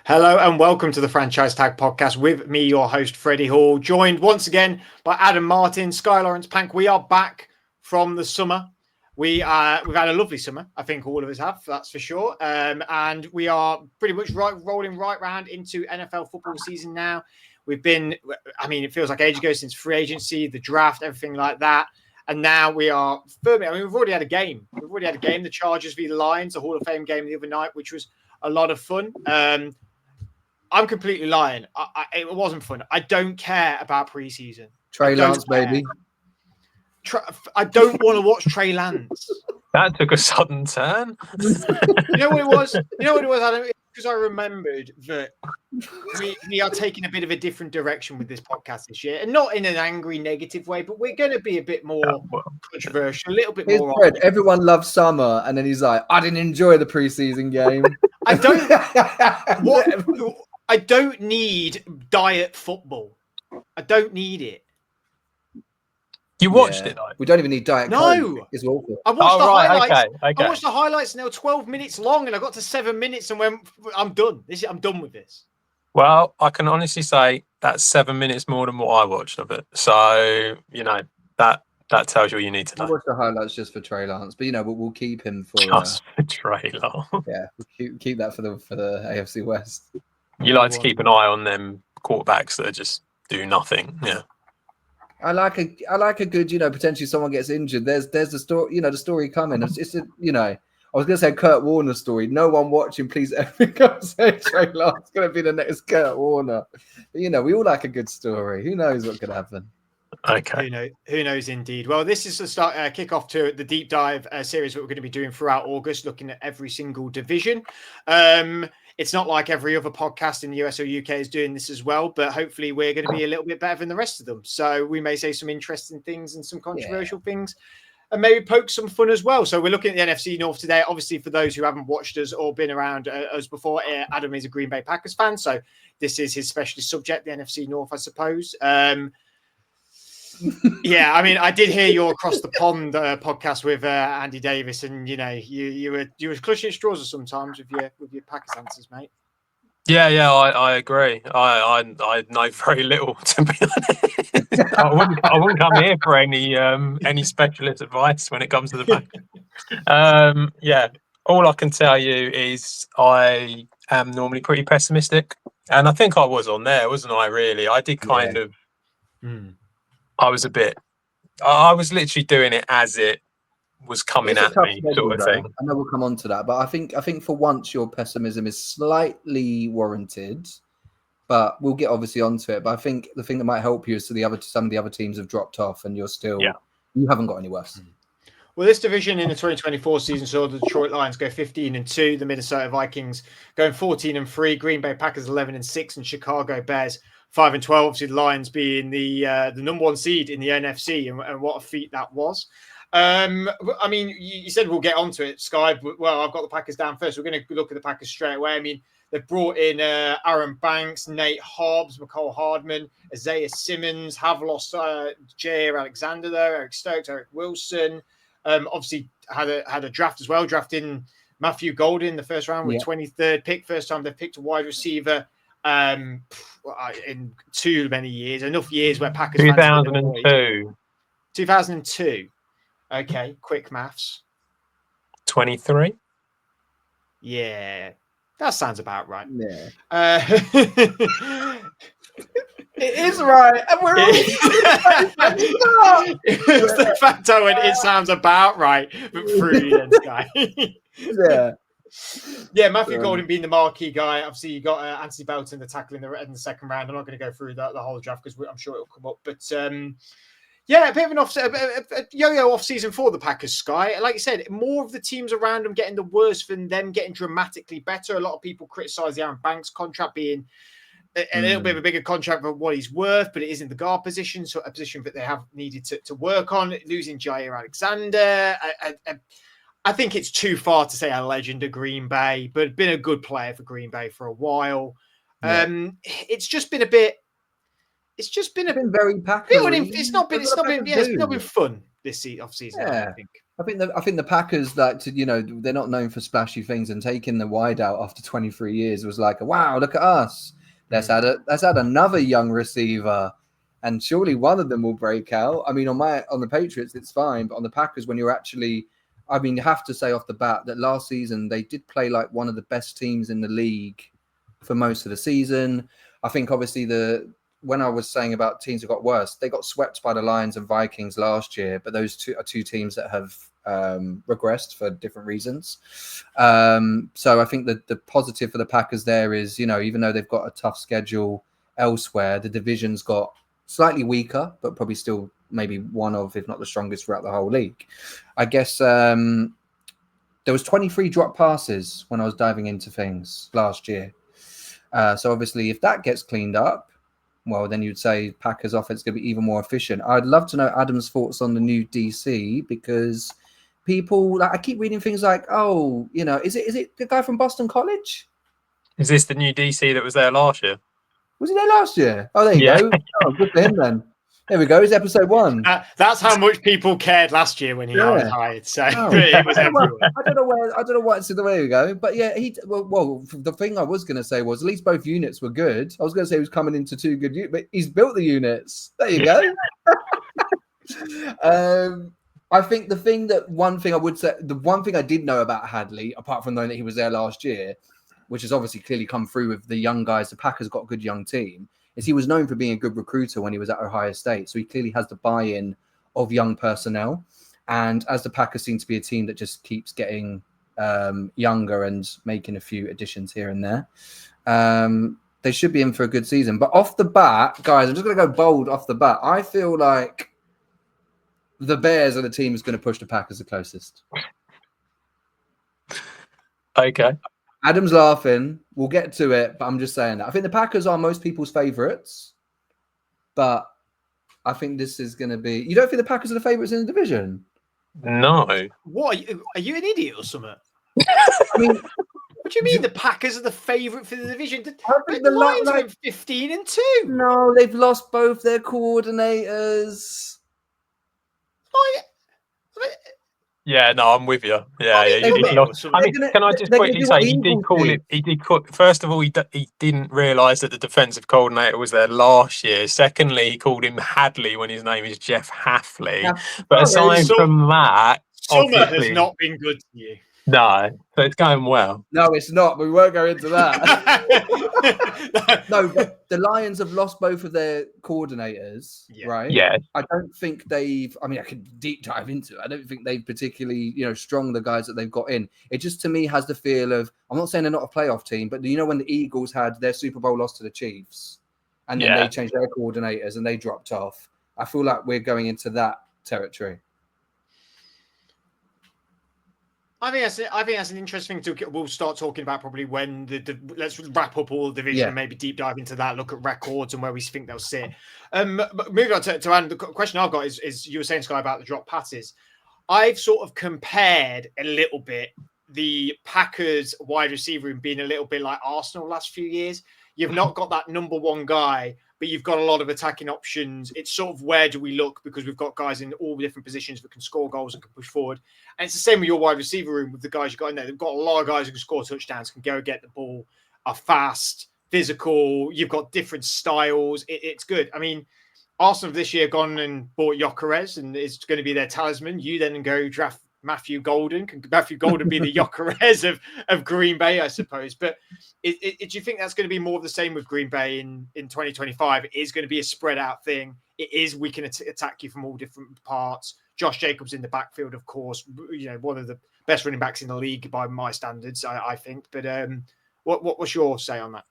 Hello and welcome to the Franchise Tag Podcast with me, your host, Freddie Hall, joined once again by Adam Martin, Sky Lawrence Pank. We are back from the summer. We've had a lovely summer. I think all of us have, that's for sure. And we are pretty much rolling right round into NFL football season now. We've been, it feels like ages ago since free agency, the draft, everything like that. And now we are firmly, we've already had a game. The Chargers v. the Lions, the Hall of Fame game the other night, which was a lot of fun. I'm completely lying. It wasn't fun. I don't care about preseason. Trey Lance, baby. I don't want to watch Trey Lance. That took a sudden turn. You know what it was? Adam? Because I remembered that we are taking a bit of a different direction with this podcast this year, and not in an angry, negative way, but we're going to be a bit more controversial, a little bit more. Fred, everyone loves summer, and then he's like, "I didn't enjoy the preseason game." I don't need diet football. I don't need it. You watched it, though? We don't even need diet. No, it's awful. I watched the highlights. Okay. I watched the highlights, and they were 12 minutes long, and I got to 7 minutes, and went, "I'm done. I'm done with this." Well, I can honestly say that's 7 minutes more than what I watched of it. So that tells you all you need to know. I watched the highlights just for Trey Lance, but we'll keep him for just for Trey Lance. Yeah, we'll keep that for the AFC West. You like to keep an eye on them quarterbacks that just do nothing. Yeah. I like a good, potentially someone gets injured. There's the story, the story coming. It's I was going to say Kurt Warner story. No one watching, please ever go say Trey Lance going to be the next Kurt Warner. But, we all like a good story. Who knows what could happen? Okay. Who knows indeed. Well, this is the start kickoff to the deep dive series that we're going to be doing throughout August, looking at every single division. It's not like every other podcast in the US or UK is doing this as well, but hopefully we're going to be a little bit better than the rest of them. So we may say some interesting things and some controversial things, and maybe poke some fun as well. So we're looking at the NFC North today. Obviously, for those who haven't watched us or been around us before, Adam is a Green Bay Packers fan, so this is his specialist subject, the NFC North, I suppose. Yeah, I did hear your Across the Pond podcast with Andy Davis, and you were clutching at straws sometimes with your Packers answers, mate. Yeah, I agree. I know very little, to be honest. I wouldn't come here for any specialist advice when it comes to the Packers. All I can tell you is I am normally pretty pessimistic, and I think I was on there, wasn't I? Really, I did kind of. I was literally doing it as it was coming at me, sort of thing. I know we'll come on to that, but I think for once your pessimism is slightly warranted, but we'll get obviously onto it. But I think the thing that might help you is some of the other teams have dropped off, and you're still you haven't got any worse. Well, this division in the 2024 season saw the Detroit Lions go 15-2, the Minnesota Vikings going 14-3, Green Bay Packers 11-6, and Chicago Bears 5-12. Obviously, the Lions being the number one seed in the NFC, and what a feat that was. You said we'll get onto it, Sky. But, well, I've got the Packers down first. We're going to look at the Packers straight away. They've brought in Aaron Banks, Nate Hobbs, McCole Hardman, Isaiah Simmons, have lost Jair Alexander there, Eric Stokes, Eric Wilson. Obviously, had a draft as well, drafting Matthew Golden in the first round with 23rd pick. First time they've picked a wide receiver in too many years. Enough years where Packers 2002. 2002. Okay, quick maths. 23. Yeah, that sounds about right. Yeah. It is right, and we're it's the fact I went, it sounds about right, but through the end, guy. Yeah, Matthew Golden being the marquee guy. Obviously, you got Anthony Belton, the tackle in the second round. I'm not going to go through the whole draft because I'm sure it'll come up. But a bit of a yo-yo off season for the Packers, Sky. Like you said, more of the teams around them getting the worse than them getting dramatically better. A lot of people criticise the Aaron Banks contract being a little bit of a bigger contract for what he's worth, but it isn't the guard position, so a position that they have needed to work on. Losing Jair Alexander, I think it's too far to say a legend of Green Bay, but been a good player for Green Bay for a while. It's just been a bit. It's just been very Packers. It's not been fun this off season. I think. I think the Packers, like, to, you know, they're not known for splashy things, and taking the wide out after 23 years was like, wow, look at us. Let's add another young receiver, and surely one of them will break out. I mean, on the Patriots, it's fine, but on the Packers, when you're actually, I mean, you have to say off the bat that last season they did play like one of the best teams in the league for most of the season. I think obviously when I was saying about teams that got worse, they got swept by the Lions and Vikings last year, but those two are two teams that have regressed for different reasons. So I think that the positive for the Packers there is, you know, even though they've got a tough schedule elsewhere, the division's got slightly weaker, but probably still maybe one of, if not the strongest throughout the whole league. I guess there was 23 drop passes when I was diving into things last year. So obviously if that gets cleaned up, well, then you'd say Packers offense is going to be even more efficient. I'd love to know Adam's thoughts on the new DC, because people, like, I keep reading things like, oh, you know, is it the guy from Boston College? Is this the new DC that was there last year? Was he there last year? Oh, there you go. Oh, good for him then. There we go. It's episode 1. That's how much people cared last year when he was hired. So it was everywhere. I don't know what's the way we go. But yeah, well, the thing I was going to say was at least both units were good. I was going to say he was coming into 2 good units, but he's built the units. There you go. I think the one thing I did know about Hadley, apart from knowing that he was there last year, which has obviously clearly come through with the young guys, the Packers got a good young team, is he was known for being a good recruiter when he was at Ohio State. So he clearly has the buy-in of young personnel. And as the Packers seem to be a team that just keeps getting younger and making a few additions here and there, they should be in for a good season. But off the bat, guys, I'm just going to go bold off the bat. I feel like the Bears are the team who's going to push the Packers the closest. Okay. Adam's laughing. We'll get to it, but I'm just saying that. I think the Packers are most people's favourites, but I think this is going to be... You don't think the Packers are the favourites in the division? No. What? Are you an idiot or something? I mean... What do you mean the Packers are the favourite for the division? I think the Lions went 15-2. No, they've lost both their coordinators. Yeah, no, I'm with you. Yeah. Can I just quickly say he did call it. He did call. First of all, he didn't realise that the defensive coordinator was there last year. Secondly, he called him Hadley when his name is Jeff Hafley. But aside from that, summer has not been good to you. No, so it's going well. No, it's not. We won't go into that. No, but the Lions have lost both of their coordinators, right? Yeah. I don't think they've... I mean, I could deep dive into it. I don't think they've particularly, strong the guys that they've got in. It just, to me, has the feel of... I'm not saying they're not a playoff team, but when the Eagles had their Super Bowl loss to the Chiefs, and then they changed their coordinators and they dropped off, I feel like we're going into that territory. I think that's an interesting thing we'll start talking about probably when let's wrap up all the division and maybe deep dive into that, look at records and where we think they'll sit. Moving on to Anne, the question I've got is you were saying, Sky, about the drop passes. I've sort of compared a little bit the Packers wide receiver room being a little bit like Arsenal last few years. You've not got that number one guy, but you've got a lot of attacking options. It's sort of where do we look, because we've got guys in all the different positions that can score goals and can push forward. And it's the same with your wide receiver room with the guys you've got in there. They've got a lot of guys who can score touchdowns, can go get the ball, are fast, physical. You've got different styles. It's good. I mean, Arsenal this year gone and bought Gyökeres and it's going to be their talisman. You then go draft Matthew Golden. Can Matthew Golden be the Gyökeres of Green Bay, I suppose? But do you think that's going to be more of the same with Green Bay in 2025? It is going to be a spread out thing. It is, we can attack you from all different parts. Josh Jacobs in the backfield, of course, one of the best running backs in the league by my standards, I think. But what's your say on that?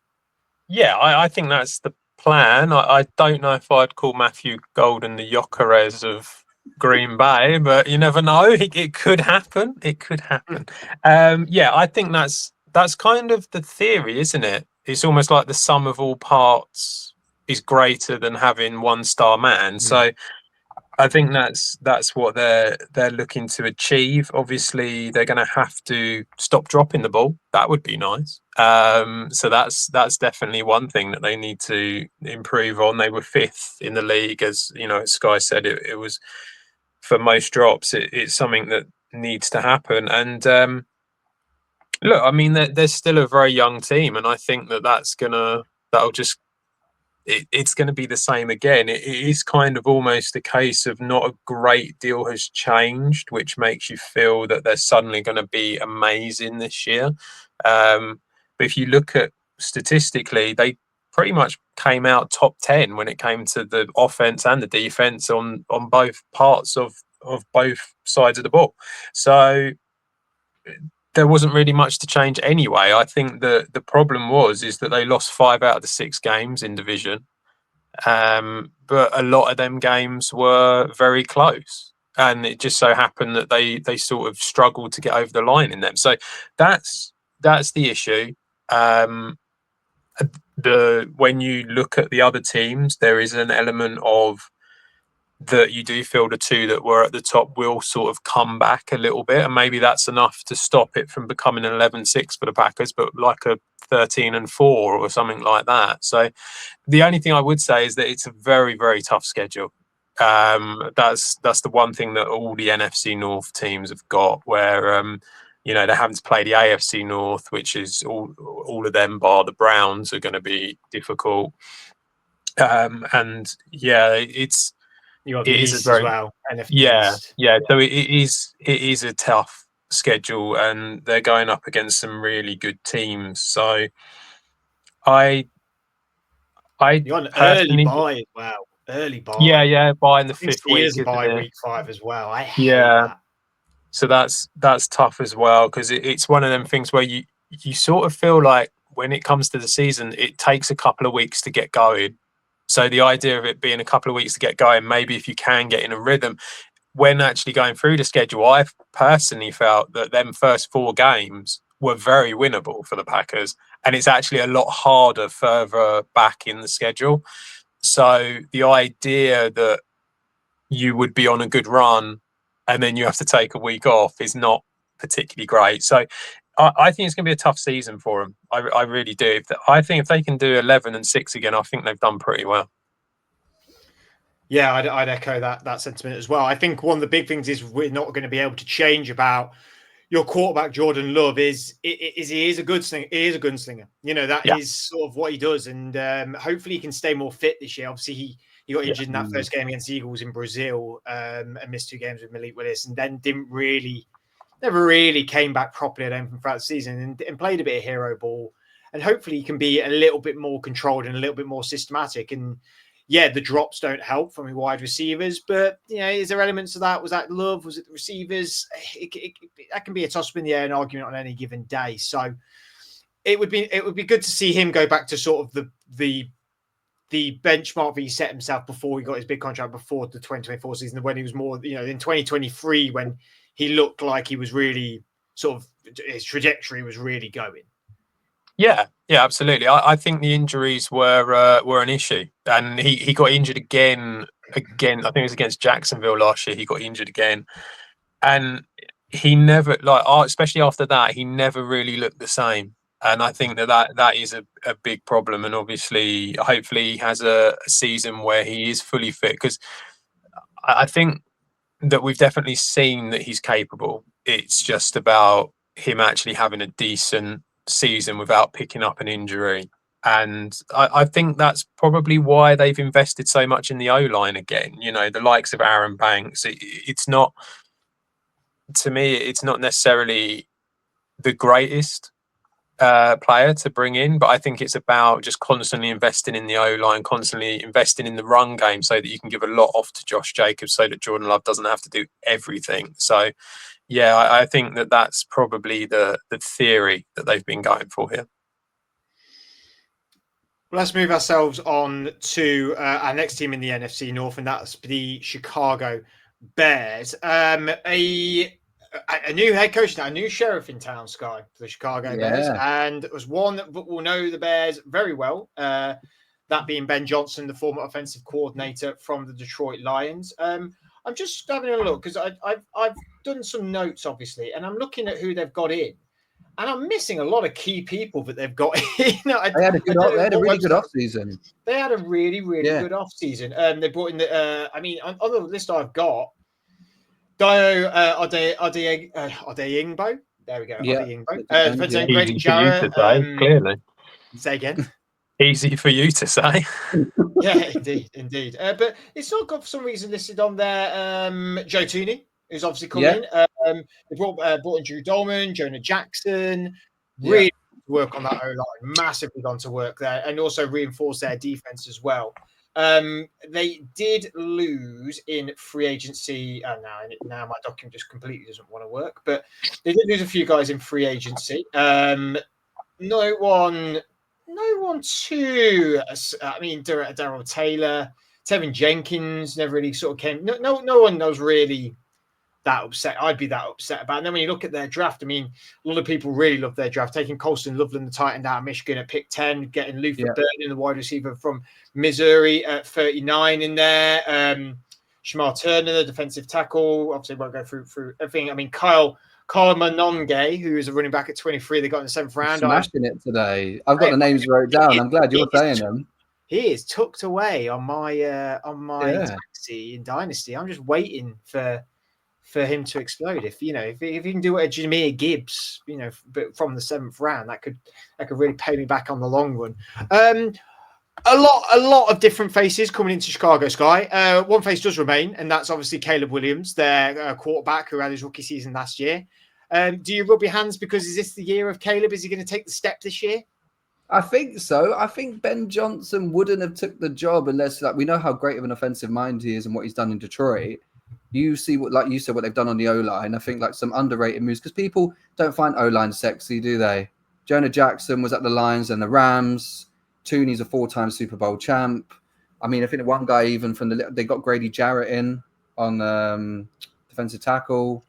Yeah, I think that's the plan. I don't know if I'd call Matthew Golden the Gyökeres of Green Bay, but you never know. It could happen. It could happen. I think that's kind of the theory, isn't it? It's almost like the sum of all parts is greater than having one star man. So I think that's what they're looking to achieve. Obviously, they're going to have to stop dropping the ball. That would be nice. So that's definitely one thing that they need to improve on. They were 5th in the league, as Sky said. It was, for most drops, it's something that needs to happen. And look, I mean, they're still a very young team, and I think it's going to be the same again. It is kind of almost a case of not a great deal has changed, which makes you feel that they're suddenly going to be amazing this year. But if you look at statistically, they pretty much came out top 10 when it came to the offense and the defense on both parts of both sides of the ball. So there wasn't really much to change anyway. I think the problem is that they lost 5 out of the 6 games in division. But a lot of them games were very close, and it just so happened that they sort of struggled to get over the line in them. So that's the issue. When you look at the other teams, there is an element of that you do feel the 2 that were at the top will sort of come back a little bit, and maybe that's enough to stop it from becoming an 11-6 for the Packers, but like a 13-4 or something like that. So the only thing I would say is that it's a very, very tough schedule. That's the one thing that all the NFC North teams have got, where they're having to play the AFC North, which is all of them bar the Browns are going to be difficult. And yeah, it's you got the East as well. NFC East. Yeah. So it is a tough schedule, and they're going up against some really good teams. So you got an early bye as well. Early bye. Yeah, bye in the 5th week. Bye week 5 as well. I hate that. So that's tough as well, because it's one of them things where you sort of feel like when it comes to the season, it takes a couple of weeks to get going. So the idea of it being a couple of weeks to get going, maybe if you can get in a rhythm, when actually going through the schedule, I've personally felt that them first 4 games were very winnable for the Packers, and it's actually a lot harder further back in the schedule. So the idea that you would be on a good run and then you have to take a week off is not particularly great. So I think it's going to be a tough season for them. I really do. I think if they can do 11-6 again, I think they've done pretty well. Yeah, I'd echo that sentiment as well. I think one of the big things is we're not going to be able to change about your quarterback, Jordan Love, he is a gunslinger. He is a gunslinger. That is sort of what he does, and hopefully he can stay more fit this year. Obviously, he got injured in that first game against the Eagles in Brazil, and missed 2 games with Malik Willis, and then never really came back properly from throughout the season, and played a bit of hero ball. And hopefully he can be a little bit more controlled and a little bit more systematic. And yeah, the drops don't help from the wide receivers, but is there elements of that? Was that Love? Was it the receivers? That can be a toss up in the air, an argument on any given day. So it would be good to see him go back to sort of the benchmark that he set himself before he got his big contract, before the 2024 season, when he was more, in 2023, when he looked like he was really sort of, his trajectory was really going. Yeah, absolutely. I think the injuries were an issue, and he got injured again. I think it was against Jacksonville last year. He got injured again, and he never, especially after that, he never really looked the same. And I think that is a big problem. And obviously, hopefully, he has a season where he is fully fit, because I think that we've definitely seen that he's capable. It's just about him actually having a decent season without picking up an injury. And I think that's probably why they've invested so much in the O-line again. The likes of Aaron Banks. It's not, to me, it's not necessarily the greatest player to bring in, but I think it's about just constantly investing in the O-line, constantly investing in the run game, so that you can give a lot off to Josh Jacobs, so that Jordan Love doesn't have to do everything. So yeah, I think that's probably the theory that they've been going for here. Let's move ourselves on to our next team in the NFC North, and that's the Chicago Bears. A new head coach now, a new sheriff in town, Sky, for the Chicago Bears. And it was one that will know the Bears very well, that being Ben Johnson, the former offensive coordinator from the Detroit Lions. I'm just having a look, because I've done some notes, obviously, and I'm looking at who they've got in. And I'm missing a lot of key people that they've got in. They had a really good offseason. They had a really, really good offseason. They brought in on the list I've got, Dio Adeyingbo. There we go. Yeah, Adeyingbo. defend, Depends yeah. on Grady Easy for you to Jarrett. say, clearly. Say again. Easy for you to say. Yeah, indeed. But it's not got for some reason listed on there. Joe Tooney, who's obviously come in. They brought in Drew Dolman, Jonah Jackson. Really work on that O line. Massively gone to work there, and also reinforce their defense as well. They did lose in free agency. Now my document just completely doesn't want to work, but they did lose a few guys in free agency. No one too. I mean, Darryl Taylor, Tevin Jenkins never really sort of came. No one knows really that upset. I'd be that upset about. And then when you look at their draft, I mean, a lot of people really love their draft. Taking Colston Loveland, the tight end out of Michigan at pick 10, getting Luther Burden, the wide receiver from Missouri at 39 in there. Shamar Turner, the defensive tackle. Obviously, won't go through everything. I mean, Kyle Manonge, who is a running back at 23, they got in the 7th round. Smashing it today. I've got the names wrote down. I'm glad you're saying them. He is tucked away on my taxi in Dynasty. I'm just waiting for him to explode. If he can do a Jameer Gibbs, but from the 7th round, that could really pay me back on the long run. A lot of different faces coming into Chicago Sky. One face does remain, and that's obviously Caleb Williams, their quarterback who had his rookie season last year. Do you rub your hands because is this the year of Caleb? Is he going to take the step this year? I think so. I think Ben Johnson wouldn't have took the job unless, we know how great of an offensive mind he is and what he's done in Detroit. You see what they've done on the O-line. I think some underrated moves because people don't find O-line sexy, do they? Jonah Jackson was at the Lions and the Rams. Tooney's a 4-time Super Bowl champ. I mean, I think one guy even they got Grady Jarrett in on defensive tackle.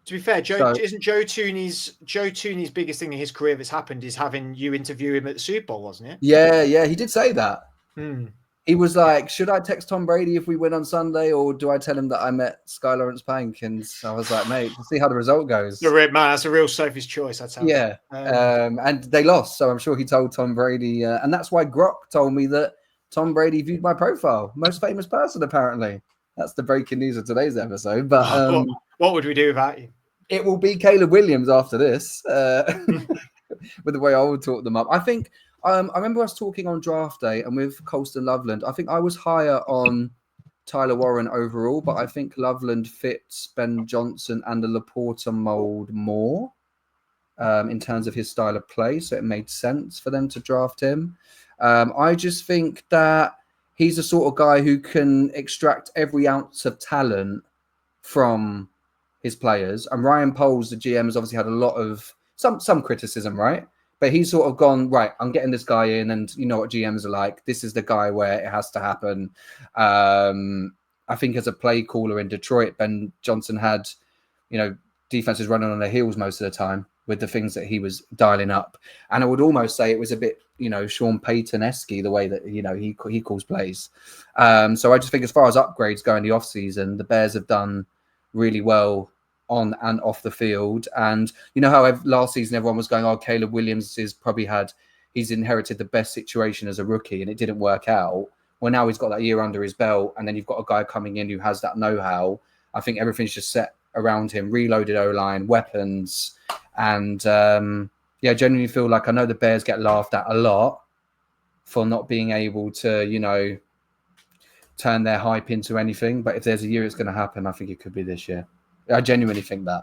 To be fair, isn't Joe Tooney's biggest thing in his career that's happened is having you interview him at the Super Bowl, wasn't it? Yeah, he did say that. Hmm. He was like, should I text Tom Brady if we win on Sunday, or do I tell him that I met Sky Lawrence Pank? And I was like, mate, we'll see how the result goes. That's a real Sophie's choice, I'd tell you. Yeah. And they lost, so I'm sure he told Tom Brady. And that's why Grok told me that Tom Brady viewed my profile. Most famous person, apparently. That's the breaking news of today's episode. But what would we do without you? It will be Caleb Williams after this, with the way I would talk them up. I think I remember us talking on draft day and with Colston Loveland. I think I was higher on Tyler Warren overall, but I think Loveland fits Ben Johnson and the Laporta mold more in terms of his style of play. So it made sense for them to draft him. I just think that he's the sort of guy who can extract every ounce of talent from his players. And Ryan Poles, the GM, has obviously had a lot of some criticism, right? But he's sort of gone, right, I'm getting this guy in, and you know what GMs are like. This is the guy where it has to happen. I think as a play caller in Detroit, Ben Johnson had, defenses running on their heels most of the time with the things that he was dialing up. And I would almost say it was a bit, Sean Payton-esque, the way that, he calls plays. So I just think as far as upgrades go in the offseason, the Bears have done really well on and off the field. And you know how last season everyone was going, Caleb Williams he's inherited the best situation as a rookie and it didn't work out. Well, now he's got that year under his belt, and then you've got a guy coming in who has that know-how. I think everything's just set around him, reloaded O-line, weapons. And genuinely feel like I know the Bears get laughed at a lot for not being able to, turn their hype into anything. But if there's a year it's going to happen, I think it could be this year. I genuinely think that.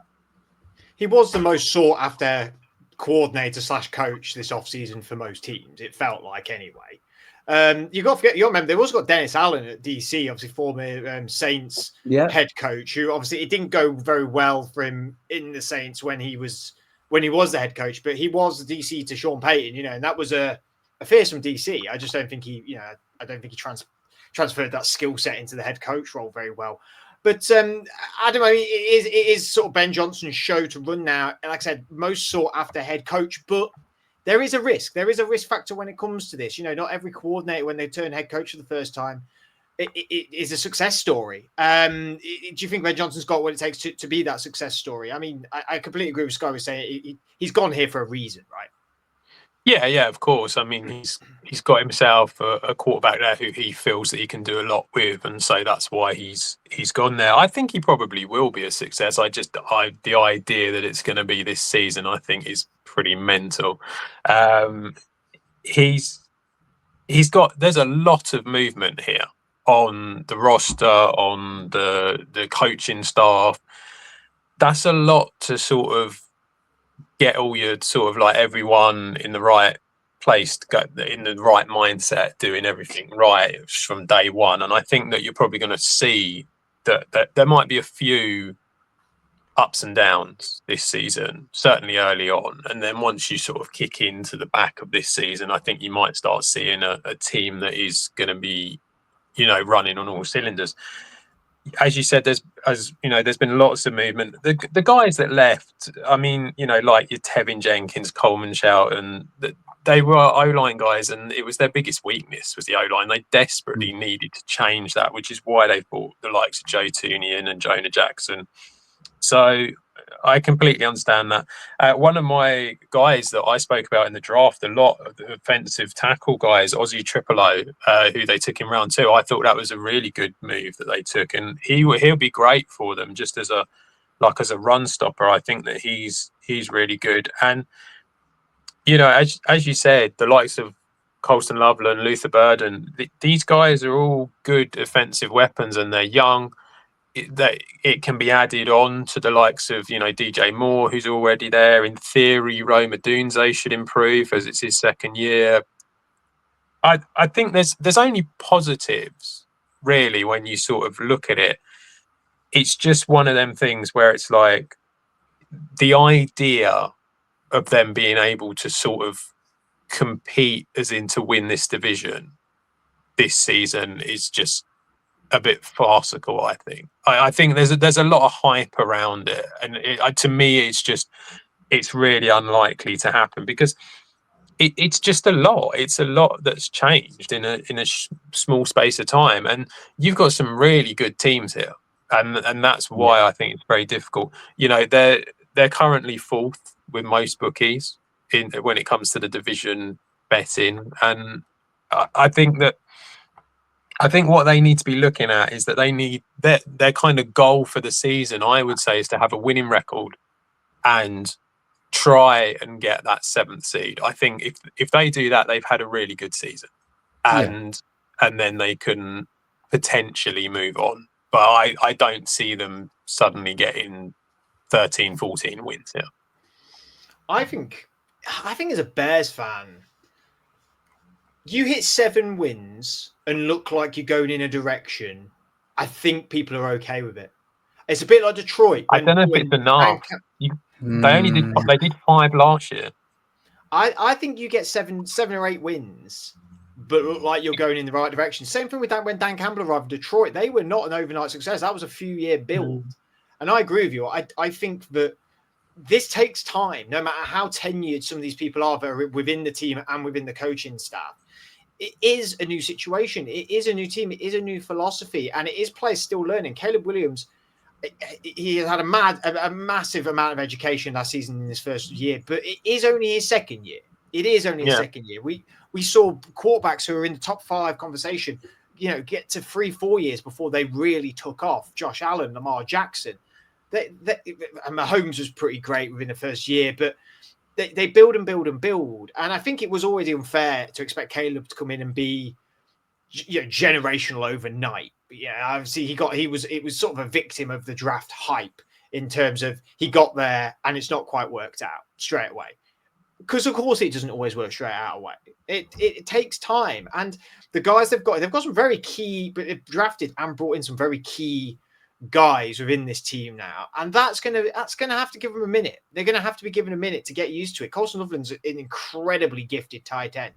He was the most sought after coordinator / coach this offseason for most teams. It felt like anyway. You got to forget, you remember, they've also got Dennis Allen at DC, obviously former Saints head coach, who obviously it didn't go very well for him in the Saints when he was the head coach, but he was the DC to Sean Payton, and that was a fearsome DC. I just don't think he transferred that skill set into the head coach role very well. But Adam, it is sort of Ben Johnson's show to run now. And like I said, most sought after head coach, but there is a risk. There is a risk factor when it comes to this. Not every coordinator, when they turn head coach for the first time, it is a success story. Do you think Ben Johnson's got what it takes to be that success story? I mean, I completely agree with Sky was saying he's gone here for a reason, right? Yeah, of course. I mean, he's got himself a quarterback there who he feels that he can do a lot with, and so that's why he's gone there. I think he probably will be a success. The idea that it's going to be this season, I think, is pretty mental. He's got there's a lot of movement here on the roster, on the coaching staff. That's a lot to sort of get all your sort of like everyone in the right place, in the right mindset, doing everything right from day one. And I think that you're probably going to see that there might be a few ups and downs this season, certainly early on. And then once you sort of kick into the back of this season, I think you might start seeing a team that is going to be, running on all cylinders. As you said, there's been lots of movement. The guys that left, I mean, like your Tevin Jenkins, Coleman Shelton, they were O-line guys, and it was their biggest weakness was the O-line. They desperately needed to change that, which is why they brought the likes of Joe Tooney and Jonah Jackson. So I completely understand that. One of my guys that I spoke about in the draft a lot, the offensive tackle guys, Aussie Triple O, who they took in round 2, I thought that was a really good move that they took, and he'll be great for them just as a run stopper. I think that he's really good, and as you said, the likes of Colston Loveland, Luther Burden, these guys are all good offensive weapons, and they're young. It can be added on to the likes of DJ Moore, who's already there. In theory, Roma Dunze should improve as it's his second year. I think there's only positives really when you sort of look at it. It's just one of them things where it's like the idea of them being able to sort of compete as in to win this division this season is just a bit farcical. I think. I think there's a lot of hype around it, and to me, it's really unlikely to happen because it's just a lot. It's a lot that's changed in a small space of time, and you've got some really good teams here, and that's why I think it's very difficult. They're currently 4th with most bookies when it comes to the division betting, and I think that. I think what they need to be looking at is that they need their kind of goal for the season, I would say, is to have a winning record and try and get that 7th seed. I think if they do that, they've had a really good season, and then they can potentially move on. But I don't see them suddenly getting 13, 14 wins here. I think as a Bears fan, you hit 7 wins and look like you're going in a direction, I think people are okay with it. It's a bit like Detroit. I don't know if it's enough. They did 5 last year. I think you get 7 or 8 wins, but look like you're going in the right direction. Same thing with that when Dan Campbell arrived in Detroit. They were not an overnight success. That was a few-year build. And I agree with you. I think that this takes time, no matter how tenured some of these people are that are within the team and within the coaching staff. It is a new situation. It is a new team. It is a new philosophy, and it is players still learning. Caleb Williams, he has had a massive amount of education last season in his first year, but it is only his second year. It is only his second year. We saw quarterbacks who are in the top 5 conversation, get to 3-4 years before they really took off. Josh Allen, Lamar Jackson. And Mahomes was pretty great within the first year, but they build and build and build. And I think it was always unfair to expect Caleb to come in and be generational overnight. But obviously it was sort of a victim of the draft hype in terms of he got there and it's not quite worked out straight away. Because of course it doesn't always work straight out away. It takes time. And the guys they've got some very key, but they've drafted and brought in some very key guys within this team now, and that's gonna have to give them a minute. They're gonna have to be given a minute to get used to it. Colston Loveland's an incredibly gifted tight end,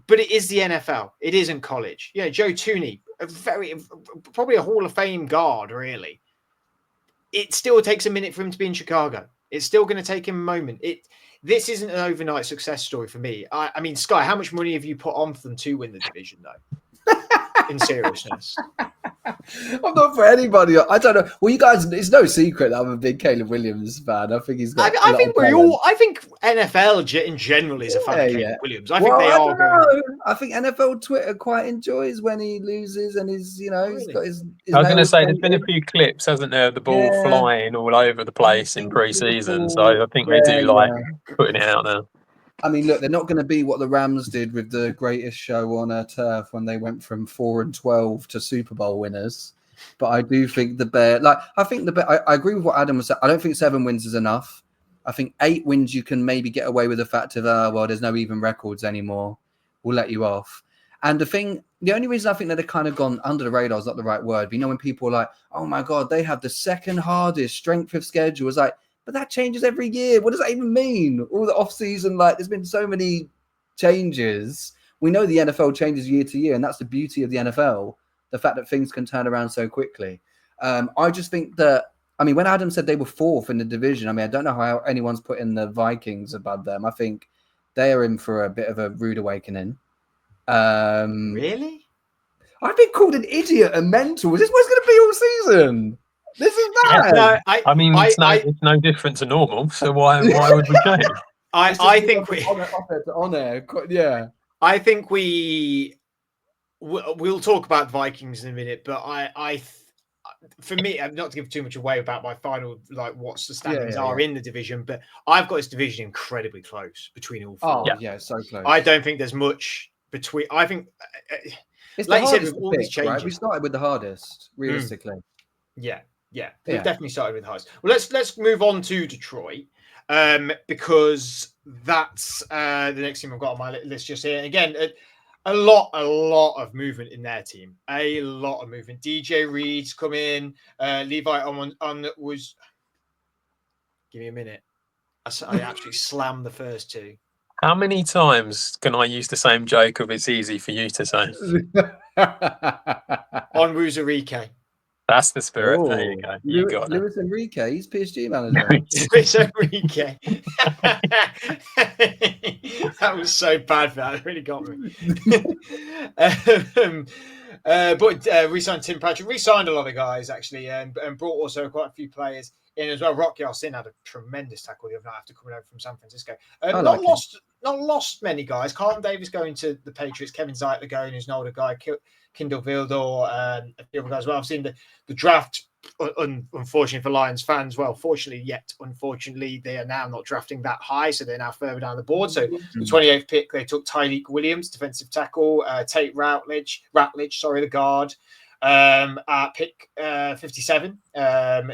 but it is the NFL. It isn't college. Joe Tooney, probably a Hall of Fame guard. Really, it still takes a minute for him to be in Chicago. It's still going to take him a moment. This isn't an overnight success story for me. I mean, Sky, how much money have you put on for them to win the division, though? In seriousness. I'm not for anybody. I don't know. Well, you guys, it's no secret that I'm a big Caleb Williams fan. I think he's got. I think I think NFL in general is a fan of Caleb Williams. I think they are going. I think NFL Twitter quite enjoys when he loses, and he's he's got his. I was going to say, there's been a few clips, hasn't there? The ball flying all over the place in pre-season, so I think they do like putting it out there. I mean, look, they're not going to be what the Rams did with the greatest show on turf when they went from 4-12 to Super Bowl winners. But I do think the Bears, I agree with what Adam was saying. I don't think 7 wins is enough. I think 8 wins, you can maybe get away with the fact of, there's no even records anymore. We'll let you off. And the only reason I think that they've kind of gone under the radar is not the right word. But when people are like, oh my God, they have the second hardest strength of schedule. It's like, but that changes every year. What does that even mean? All the off-season, there's been so many changes. We know the NFL changes year to year, and that's the beauty of the NFL, the fact that things can turn around so quickly. I just think that, when Adam said they were 4th in the division, I don't know how anyone's putting the Vikings above them. I think they are in for a bit of a rude awakening. Really? I've been called an idiot and mental. Is this what it's going to be all season? This is bad. It's no different to normal. So why would we change? I think we on air. Yeah. I think we'll talk about Vikings in a minute, but for me, I'm not to give too much away about my final what's the standings are in the division, but I've got this division incredibly close between all 4. Oh yeah, so close. I don't think there's much between. I think it's like you said, with all these changes, right? We started with the hardest, realistically. Yeah. We've definitely started with the highest. Well, let's move on to Detroit, because that's the next team I've got on my list just here. Again, a lot of movement in their team. A lot of movement. DJ Reed's come in. Levi on was. Give me a minute. I actually slammed the first 2. How many times can I use the same joke of it's easy for you to say? On Wuzarike. That's the spirit. Oh, there you go. You got Luis Enrique, he's PSG manager. Luis Enrique. That was so bad for that. It really got me. But re-signed Tim Patrick, re-signed a lot of guys actually, and brought also quite a few players in as well. Rocky Sin had a tremendous tackle the other night after coming over from San Francisco. Not lost many guys. Carlton Davis going to the Patriots. Kevin Zeitler going, who's an older guy. Kindle Vildor, a few other guys as well. I've seen the draft, unfortunately for Lions fans, unfortunately, they are now not drafting that high, so they're now further down the board. So the 28th pick, they took Tyreek Williams, defensive tackle, Tate Ratledge, the guard, at pick 57.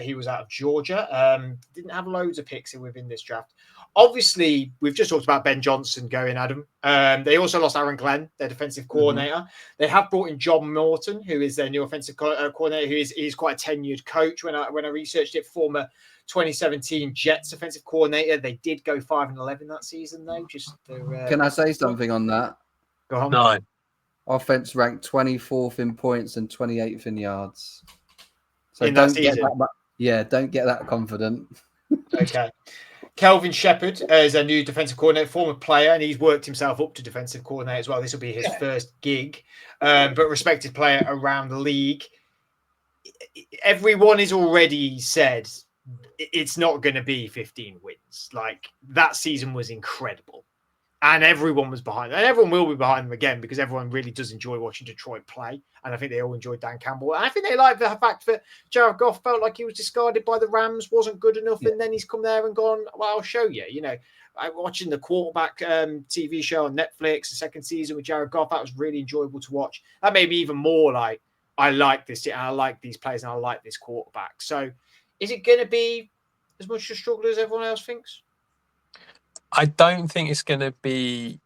He was out of Georgia. Didn't have loads of picks within this draft. Obviously, we've just talked about Ben Johnson going, Adam. They also lost Aaron Glenn, their defensive coordinator. Mm-hmm. They have brought in John Morton, who is their new offensive coordinator, who is quite a tenured coach. When I researched it, former 2017 Jets offensive coordinator. They did go 5-11 that season, though. Can I say something on that? Go on. No. Offense ranked 24th in points and 28th in yards. So in that season? Don't get that confident. Okay. Kelvin Shepherd is a new defensive coordinator, former player, and he's worked himself up to defensive coordinator as well. This will be his first gig, but respected player around the league. Everyone has already said it's not going to be 15 wins. That season was incredible, and everyone was behind them, and everyone will be behind them again because everyone really does enjoy watching Detroit play, and I think they all enjoyed Dan Campbell. And I think they like the fact that Jared Goff felt like he was discarded by the Rams, wasn't good enough, and then he's come there and gone, well, I'll show you. I'm watching the quarterback TV show on Netflix, the second season with Jared Goff. That was really enjoyable to watch. That made me even more I like this, and I like these players, and I like this quarterback. So is it going to be as much a struggle as everyone else thinks? I don't think it's going to be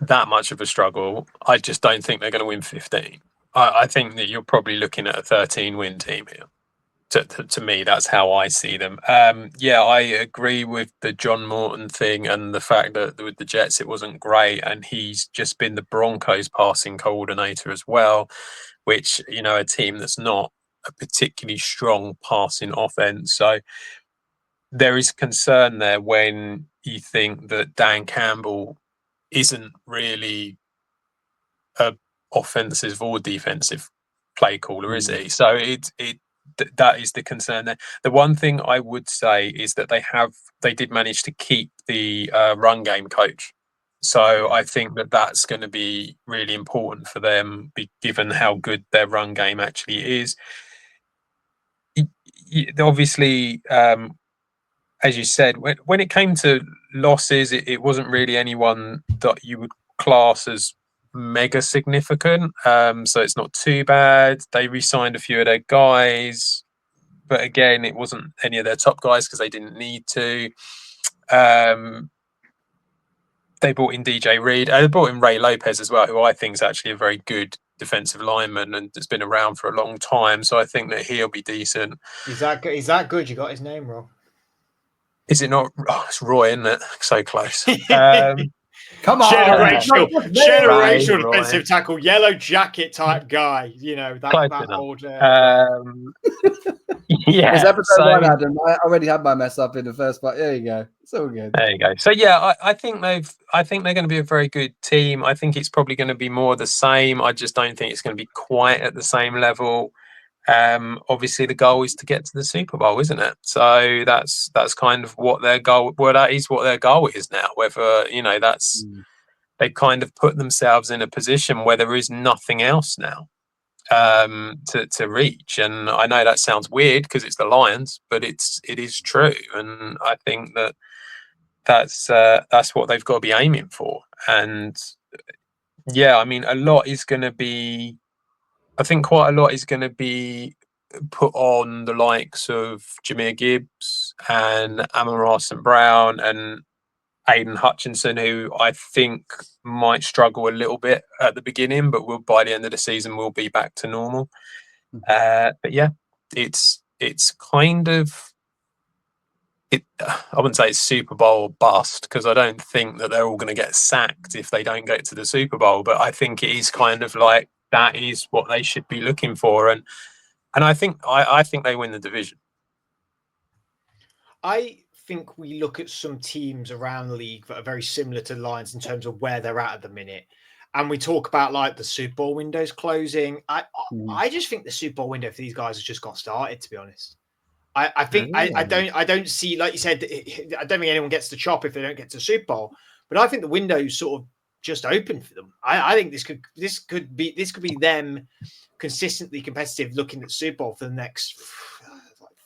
that much of a struggle. I just don't think they're going to win 15. I think that you're probably looking at a 13-win team here. To me, that's how I see them. I agree with the John Morton thing and the fact that with the Jets it wasn't great, and he's just been the Broncos passing coordinator as well, which, a team that's not a particularly strong passing offense. So there is concern there when you think that Dan Campbell isn't really a offensive or defensive play caller, is he? So that is the concern there. The one thing I would say is that they did manage to keep the run game coach. So I think that's going to be really important for them, given how good their run game actually is. Obviously, as you said, when it came to losses, it wasn't really anyone that you would class as mega significant. So it's not too bad. They re-signed a few of their guys, but again, it wasn't any of their top guys because they didn't need to. They brought in DJ Reed. They brought in Ray Lopez as well, who I think is actually a very good defensive lineman and has been around for a long time. So I think that he'll be decent. Is that good? Is that good? You got his name wrong. Is it not? Oh, it's Roy, isn't it? So close. Come on, generational defensive tackle, yellow jacket type guy. You know that old. Yeah, it's episode 1, Adam. I already had my mess up in the first part. There you go. It's all good. There you go. So yeah, I think they're going to be a very good team. I think it's probably going to be more the same. I just don't think it's going to be quite at the same level. Obviously, the goal is to get to the Super Bowl, isn't it? So that's kind of what their goal. Well, that is what their goal is now. Whether that's they kind of put themselves in a position where there is nothing else now to reach. And I know that sounds weird because it's the Lions, but it is true. And I think that's what they've got to be aiming for. And yeah, I mean, a lot is going to be. I think quite a lot is going to be put on the likes of Jahmyr Gibbs and Amon-Ra St. Brown and Aiden Hutchinson, who I think might struggle a little bit at the beginning, but by the end of the season will be back to normal. But yeah, it's kind of I wouldn't say it's Super Bowl bust because I don't think that they're all going to get sacked if they don't get to the Super Bowl. But I think it is kind of like that is what they should be looking for, and I think they win the division. I think we look at some teams around the league that are very similar to the Lions in terms of where they're at the minute. And we talk about like the Super Bowl windows closing. I just think the Super Bowl window for these guys has just got started, to be honest. I think I don't see, like you said, I don't think anyone gets the chop if they don't get to the Super Bowl. But I think the window's sort of just open for them. I think this could be them consistently competitive looking at Super Bowl for the next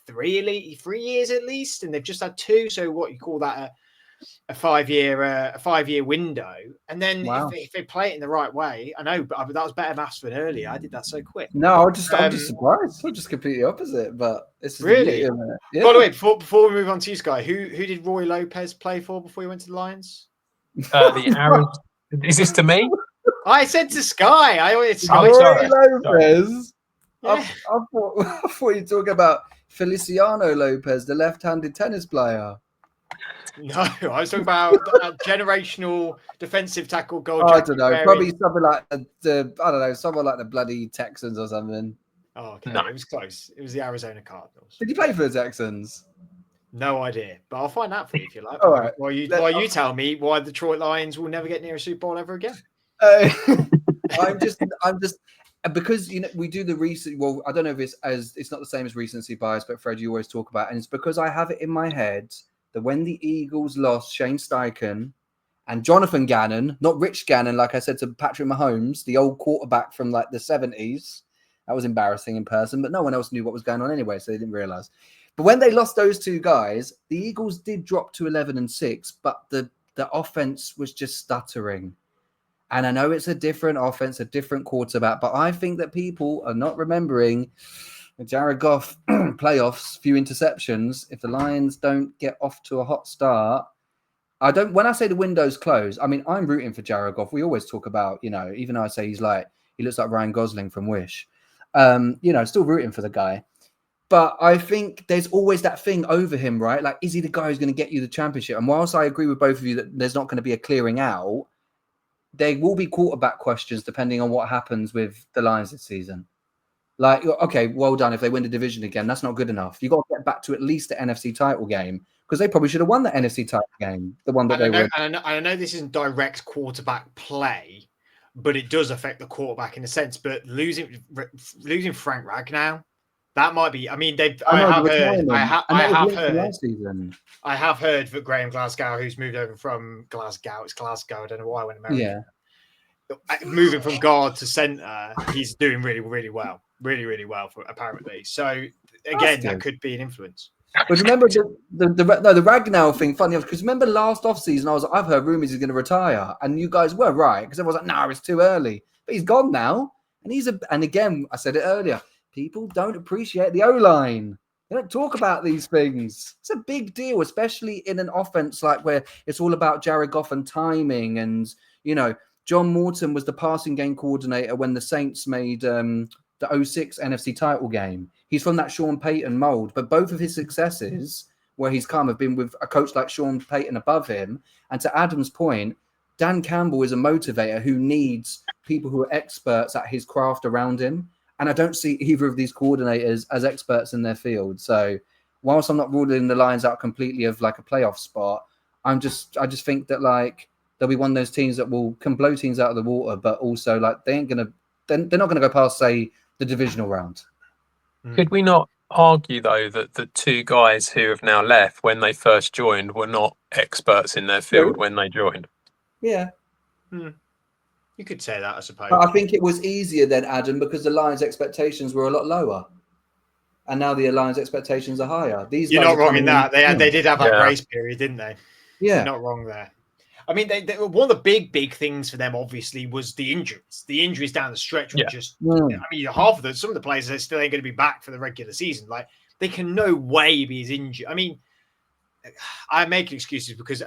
3 years at least, and they've just had 2. So what you call that a 5-year window, and then if they play it in the right way, I know, but that was better maths than earlier. I did that so quick. No, I'm just surprised. I'm just completely opposite. But it's really. Yeah. By the way, before we move on to you, Sky, who did Roy Lopez play for before he went to the Lions? The Arrows. Is this to me? I said to Sky. Roy Lopez. Yeah. I thought you were talking about Feliciano Lopez, the left-handed tennis player. No, I was talking about generational defensive tackle goal. I don't know. Probably something like someone like the bloody Texans or something. Oh, okay. No. It was close. It was the Arizona Cardinals. Did he play for the Texans? No idea, but I'll find out for you if you like. All right. While you tell me why the Detroit Lions will never get near a Super Bowl ever again. I'm just because we do the recent. Well, I don't know if it's not the same as recency bias, but Fred, you always talk about, and it's because I have it in my head that when the Eagles lost Shane Steichen and Jonathan Gannon, not Rich Gannon, like I said to Patrick Mahomes, the old quarterback from like the 70s, that was embarrassing in person, but no one else knew what was going on anyway, so they didn't realize. But when they lost those 2 guys, the Eagles did drop to 11-6, but the offense was just stuttering. And I know it's a different offense, a different quarterback, but I think that people are not remembering the Jared Goff playoffs, few interceptions. If the Lions don't get off to a hot start, when I say the window's closed, I mean, I'm rooting for Jared Goff. We always talk about, even though I say he looks like Ryan Gosling from Wish, still rooting for the guy. But I think there's always that thing over him, right? Like, is he the guy who's going to get you the championship? And whilst I agree with both of you that there's not going to be a clearing out, there will be quarterback questions depending on what happens with the Lions this season. Like, okay, well done. If they win the division again, that's not good enough. You got to get back to at least the NFC title game because they probably should have won the NFC title game, the one that they were. And I know this isn't direct quarterback play, but it does affect the quarterback in a sense. But losing Frank Ragnow, that might be. I mean, I have heard that Graham Glasgow, who's moved over from Glasgow, it's Glasgow. I don't know why I went American. Yeah. Moving from guard to center, he's doing really, really well. Really, really well, apparently. So, again, that could be an influence. But remember the Ragnow thing, funny enough, because remember last offseason, I've heard rumors he's going to retire, and you guys were right, because everyone was like, no, it's too early. But he's gone now, and again, I said it earlier, people don't appreciate the O-line. They don't talk about these things. It's a big deal, especially in an offense like where it's all about Jared Goff and timing. And, you know, John Morton was the passing game coordinator when the Saints made the 06 NFC title game. He's from that Sean Payton mold, but both of his successes where he's come have been with a coach like Sean Payton above him. And to Adam's point, Dan Campbell is a motivator who needs people who are experts at his craft around him. And I don't see either of these coordinators as experts in their field. So whilst I'm not ruling the Lions out completely of like a playoff spot, I just think that like they'll be one of those teams that can blow teams out of the water, but also like they're not gonna go past, say, the divisional round. Could we not argue though that the two guys who have now left when they first joined were not experts in their field when they joined? Yeah. You could say that, I suppose. But I think it was easier then, Adam, because the Lions' expectations were a lot lower. And now the Lions' expectations are higher. You're not wrong in that. They did have that grace period, didn't they? Yeah. You're not wrong there. I mean, one of the big things for them, obviously, was the injuries. The injuries down the stretch were just... I mean, half of some of the players are still ain't going to be back for the regular season. Like, they can no way be as injured. I mean, I'm making excuses because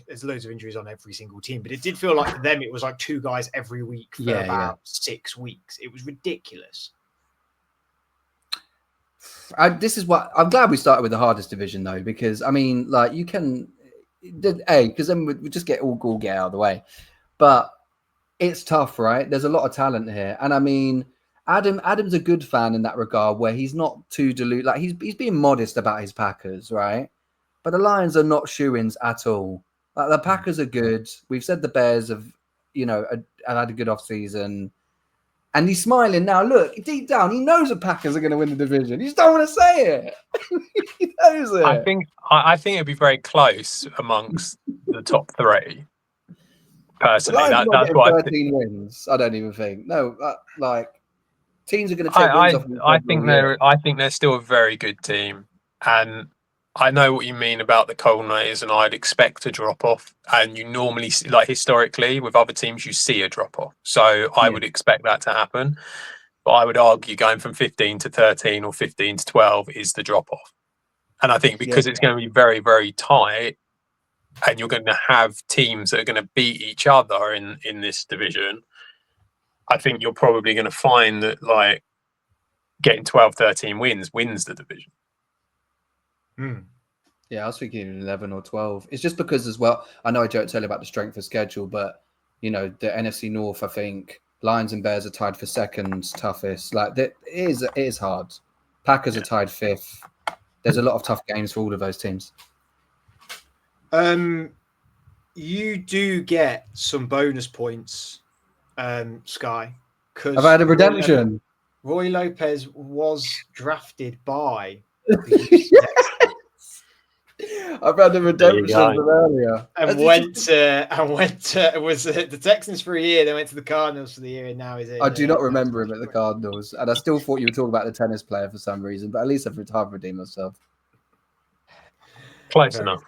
there's loads of injuries on every single team, but it did feel like for them it was like two guys every week for about 6 weeks. It was ridiculous. This is what I'm glad we started with the hardest division though, because I mean, like you can, because then we just get out of the way. But it's tough, right? There's a lot of talent here, and I mean, Adam's a good fan in that regard, where he's not too deluded. Like he's being modest about his Packers, right? But the Lions are not shoo-ins at all. Like, the Packers are good. We've said the Bears have had a good offseason. And he's smiling now. Look, deep down, he knows the Packers are going to win the division. He just don't want to say it. He knows it. I think it'd be very close amongst the top three. Personally, that's why 13 wins. I don't even think. No, teams are going to take wins off. I think they're still a very good team, and I know what you mean about the coordinators, and I'd expect a drop off. And you normally, like historically, with other teams, you see a drop off. So I would expect that to happen. But I would argue going from 15 to 13 or 15 to 12 is the drop off. And I think because it's going to be very, very tight, and you're going to have teams that are going to beat each other in this division, I think you're probably going to find that like getting 12, 13 wins the division. Yeah, I was thinking 11 or 12. It's just because as well, I know I don't tell you about the strength of schedule, but you know, the NFC North, I think Lions and Bears are tied for second toughest. Like it is hard. Packers are tied fifth. There's a lot of tough games for all of those teams. You do get some bonus points, Sky, because I've had a redemption. Roy Lopez was drafted by I've had a redemption from earlier. And was the Texans for a year, then went to the Cardinals for the year, and now he's in. I do not remember him at the Cardinals, and I still thought you were talking about the tennis player for some reason, but at least I've redeemed myself. Close enough.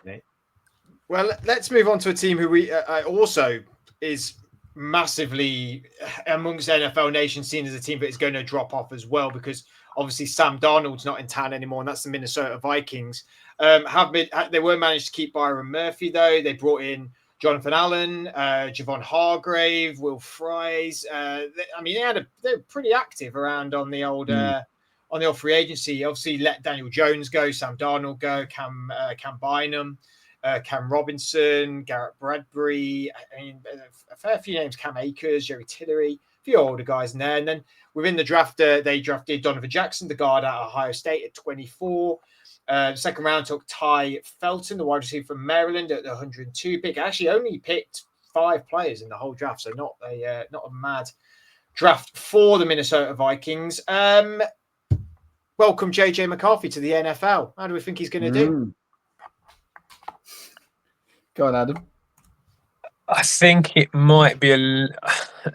Well, let's move on to a team who we also is massively amongst NFL Nation seen as a team that is going to drop off as well, because obviously Sam Darnold's not in town anymore, and that's the Minnesota Vikings. They were managed to keep Byron Murphy though. They brought in Jonathan Allen, Javon Hargrave, Will Fries. They're pretty active around on the old free agency. Obviously, let Daniel Jones go, Sam Darnold go, Cam Bynum, Cam Robinson, Garrett Bradbury. I mean, a fair few names: Cam Akers, Jerry Tillery, a few older guys in there. And then within the draft, they drafted Donovan Jackson, the guard out of Ohio State, at 24. Second round took Ty Felton, the wide receiver from Maryland, at the 102 pick. I actually only picked 5 players in the whole draft, so not a mad draft for the Minnesota Vikings. Welcome JJ McCarthy to the NFL. How do we think he's going to do? Go on, Adam. I think it might be a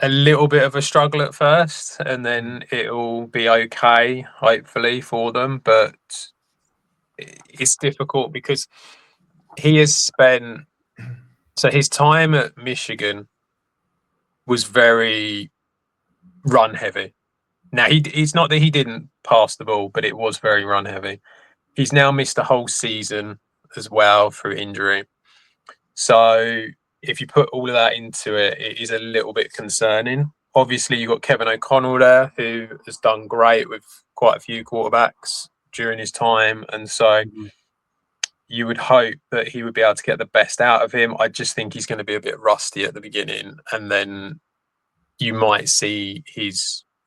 little bit of a struggle at first, and then it'll be okay, hopefully, for them. But it's difficult because he has spent... So his time at Michigan was very run heavy. Now, it's not that he didn't pass the ball, but it was very run heavy. He's now missed a whole season as well through injury. So if you put all of that into it, it is a little bit concerning. Obviously, you've got Kevin O'Connell there, who has done great with quite a few quarterbacks during his time. And so you would hope that he would be able to get the best out of him. I just think he's going to be a bit rusty at the beginning, and then you might see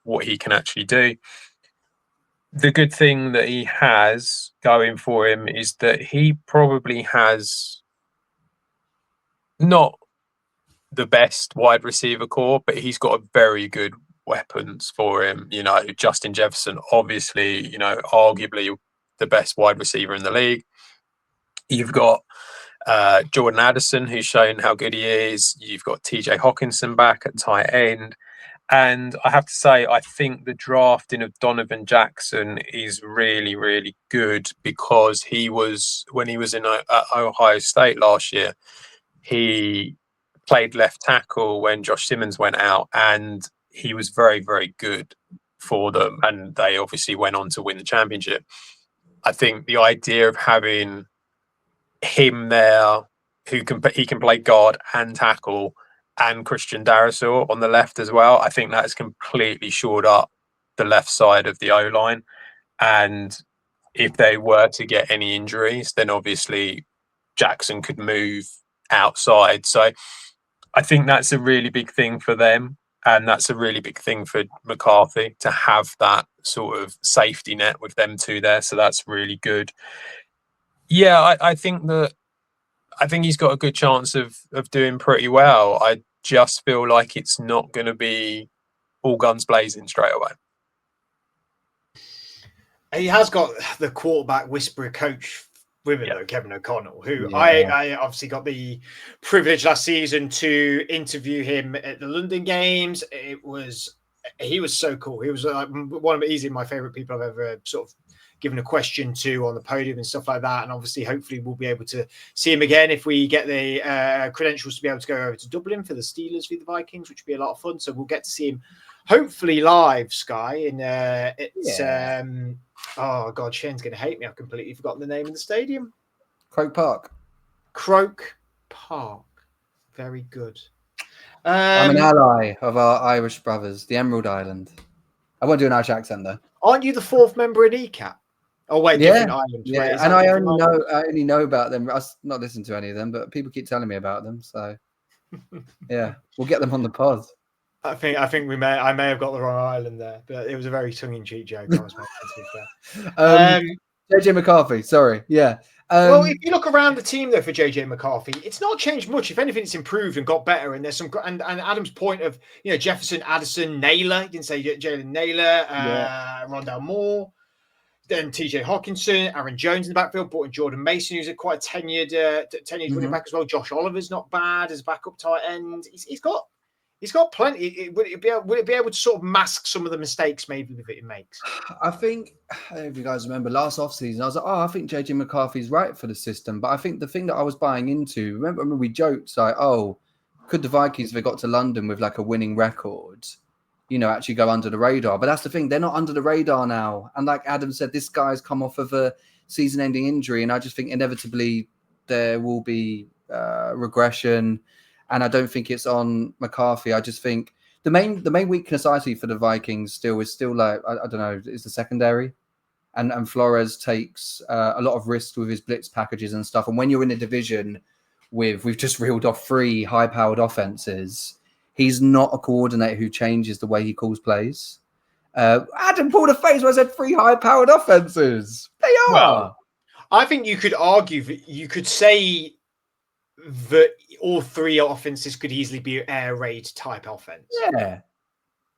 what he can actually do. The good thing that he has going for him is that he probably has not the best wide receiver core, but he's got a very good weapons for him. You know, Justin Jefferson, obviously, you know, arguably the best wide receiver in the league. You've got Jordan Addison, who's shown how good he is. You've got TJ Hawkinson back at tight end. And I have to say, I think the drafting of Donovan Jackson is really, really good, because when he was in Ohio State last year, he played left tackle when Josh Simmons went out, and he was very, very good for them. And they obviously went on to win the championship. I think the idea of having him there, he can play guard and tackle, and Christian Darrisaw on the left as well, I think that has completely shored up the left side of the O-line. And if they were to get any injuries, then obviously Jackson could move outside. So I think that's a really big thing for them. And that's a really big thing for McCarthy, to have that sort of safety net with them two there. So that's really good. Yeah, I think he's got a good chance of doing pretty well. I just feel like it's not going to be all guns blazing straight away. He has got the quarterback whisperer coach with him, though, Kevin O'Connell, who I obviously got the privilege last season to interview him at the London games. He was so cool. He was easily my favorite people I've ever sort of given a question to on the podium and stuff like that. And obviously, hopefully we'll be able to see him again if we get the credentials to be able to go over to Dublin for the Steelers v the Vikings, which would be a lot of fun. So we'll get to see him hopefully live, Sky. Oh God, Shane's going to hate me. I've completely forgotten the name of the stadium. Croke Park. Croke Park. Very good. I'm an ally of our Irish brothers, the Emerald Island. I won't do an Irish accent though. Aren't you the 4th member in ECAP? Oh wait, different islands. Yeah, and I only know about them. I've not listened to any of them, but people keep telling me about them. So yeah, we'll get them on the pod. I think I may have got the wrong island there, but it was a very tongue-in-cheek joke. I was making, to be fair. JJ McCarthy, sorry, yeah. Well, if you look around the team though for JJ McCarthy, it's not changed much. If anything, it's improved and got better. And there's some and Adam's point of Jefferson, Addison, Naylor. He didn't say Jalen Naylor, Rondale Moore, then TJ Hawkinson, Aaron Jones in the backfield, brought in Jordan Mason, who's a quite tenured running back as well. Josh Oliver's not bad as a backup tight end. He's got plenty. Would it be able to sort of mask some of the mistakes maybe that it makes? I think, if you guys remember last offseason, I was like, I think JJ McCarthy's right for the system. But I think the thing that I was buying into, remember we joked like, could the Vikings, if they got to London with like a winning record, actually go under the radar? But that's the thing, they're not under the radar now. And like Adam said, this guy's come off of a season-ending injury, and I just think inevitably there will be regression. And I don't think it's on McCarthy. I just think the main weakness I see for the Vikings is still like, I don't know, is the secondary. And Flores takes a lot of risks with his blitz packages and stuff. And when you're in a division we've just reeled off 3 high-powered offenses, he's not a coordinator who changes the way he calls plays. Adam pulled a face when I said 3 high-powered offenses. They are. Well, I think you could argue that you could say that all three offenses could easily be air raid type offense. Yeah.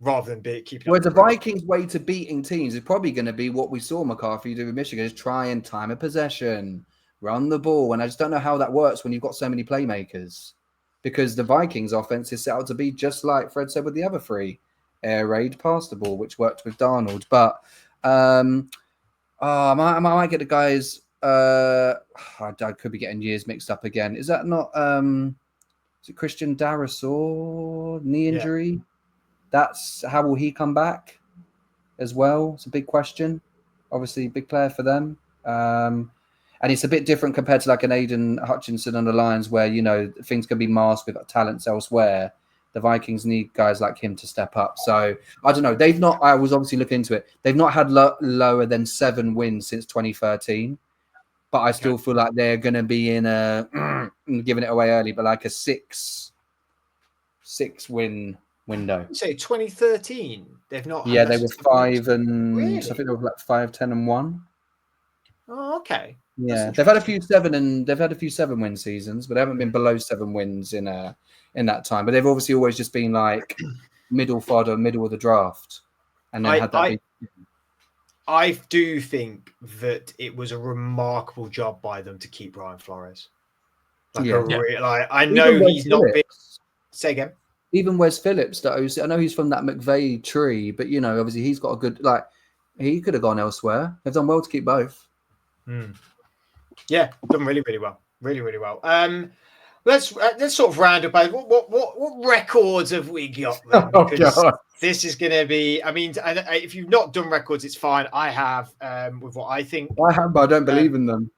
Rather than keeping. Whereas the Vikings' way to beating teams is probably going to be what we saw McCarthy do with Michigan: is try and time a possession, run the ball. And I just don't know how that works when you've got so many playmakers, because the Vikings' offense is set out to be just like Fred said with the other three: air raid, pass the ball, which worked with Darnold. But I might get the guys. I could be getting years mixed up again. Is that not? Is it Christian Darrisaw knee injury? Yeah. That's how will he come back as well? It's a big question. Obviously, big player for them. And it's a bit different compared to like an Aiden Hutchinson on the Lions, where, you know, things can be masked with talents elsewhere. The Vikings need guys like him to step up. So I don't know. They've not. I was obviously looking into it. They've not had lower than 7 wins since 2013. But I still feel like they're going to be in a giving it away early, but like a 6 win window. You say 2013. They've not. Yeah, they were 5 and really? I think they were like 5, 10 and 1. Oh, okay. Yeah, they've had a few 7-win seasons, but they haven't been below 7 wins in that time. But they've obviously always just been like middle fodder, middle of the draft, and then had that. I do think that it was a remarkable job by them to keep Brian Flores. I know he's not big. Say again. Even Wes Phillips, I know he's from that McVay tree, but you know, obviously he's got a good he could have gone elsewhere. They've done well to keep both. Yeah, done really, really well. Really, really well. Let's sort of round up. What records have we got then? Because this is going to be. I mean, if you've not done records, it's fine. I have with what I think. I have, but I don't believe in them.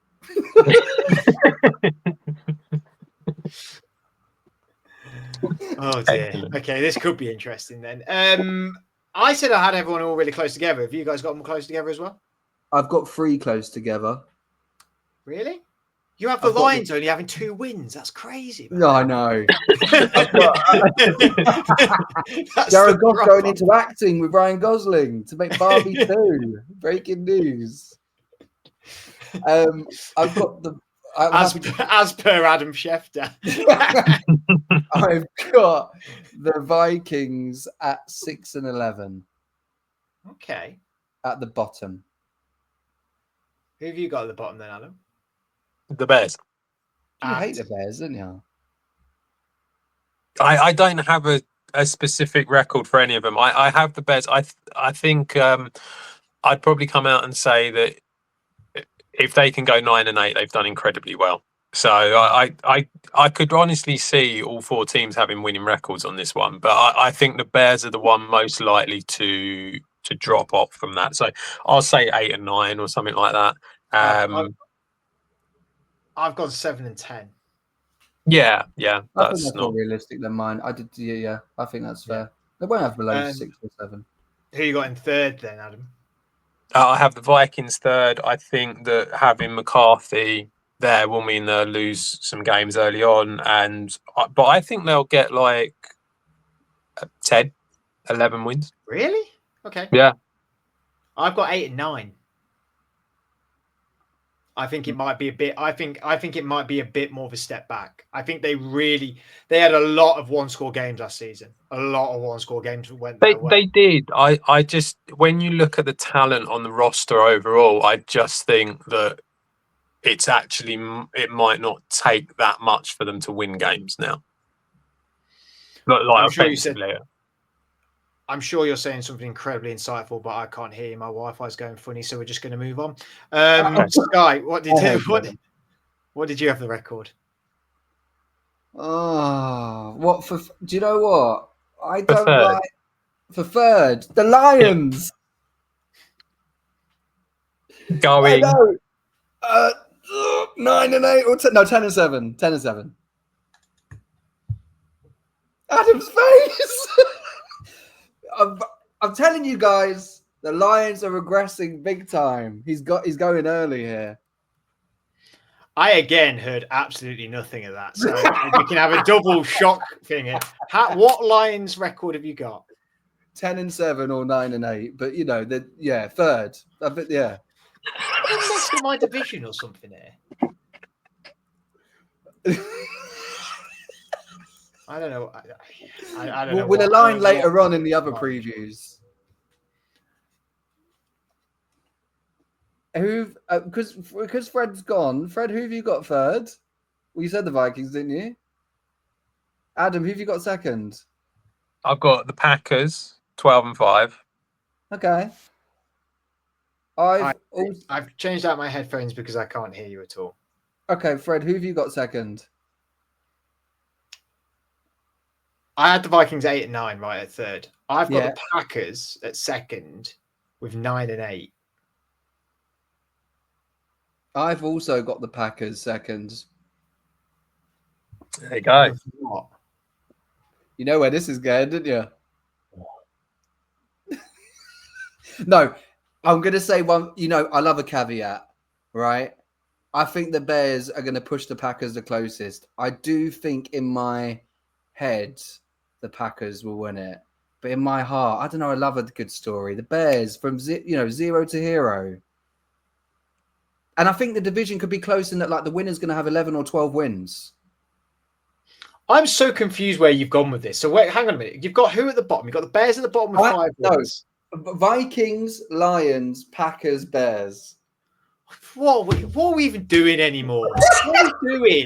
Oh dear. Excellent. Okay, this could be interesting then. I said I had everyone all really close together. Have you guys got them close together as well? I've got 3 close together. Really? You have the Lions only having 2 wins. That's crazy. Man. No, I know. Jared Goff going into acting with Ryan Gosling to make Barbie 2. Breaking news. I've got the. As per Adam Schefter. I've got the Vikings at 6 and 11. Okay. At the bottom. Who have you got at the bottom then, Adam? The Bears. You hate the Bears, don't you? I don't have a specific record for any of them. I have the Bears. I think I'd probably come out and say that if they can go 9 and 8, they've done incredibly well. So I could honestly see all 4 teams having winning records on this one, but I think the Bears are the one most likely to drop off from that. So I'll say 8 and 9 or something like that. I've got 7 and 10. Yeah, I think that's more realistic than mine. I did, yeah. I think that's fair. They won't have below 6 or 7. Who you got in third then, Adam? I have the Vikings third. I think that having McCarthy there will mean they'll lose some games early on, but I think they'll get like 10, 11 wins. Really? Okay. Yeah. I've got 8 and 9. I think it might be a bit. I think it might be a bit more of a step back. I think they had a lot of 1-score games last season. A lot of 1-score games went. They did. I just, when you look at the talent on the roster overall, I just think that it might not take that much for them to win games now. Like offensively. I'm sure you're saying something incredibly insightful, but I can't hear you. My Wi-Fi's going funny, so we're just going to move on. Sky, what did you have the record? Oh, do you know what? I don't like for third. The Lions. Going. I know. 9 and 8 or 10? No, 10 and 7. 10 and 7. Adam's face. I'm telling you guys, the Lions are regressing big time. He's going early here. I again heard absolutely nothing of that, so we can have a double shock thing here. What Lions record have you got? 10 and 7 or 9 and 8, but you know, third. Yeah. Next to my division or something here. I don't know. I don't know. We'll align later what, on in the other previews. Who? Because Fred's gone. Fred, who have you got third? Well, you said the Vikings, didn't you? Adam, who have you got second? I've got the Packers, 12 and 5. Okay. I've changed out my headphones because I can't hear you at all. Okay, Fred, who have you got second? I had the Vikings 8 and 9 right at third. I've got the Packers at second with 9 and 8. I've also got the Packers second. There you go. What? You know where this is going, didn't you? No, I'm going to say one. You know, I love a caveat, right? I think the Bears are going to push the Packers the closest. I do think in my head the Packers will win it, but in my heart, I don't know. I love a good story. The Bears from 0 to hero, and I think the division could be close in that. Like the winner's going to have 11 or 12 wins. I'm so confused where you've gone with this. So wait, hang on a minute. You've got who at the bottom? You've got the Bears at the bottom with 5 wins. Vikings, Lions, Packers, Bears. What are we even doing anymore? What are we doing?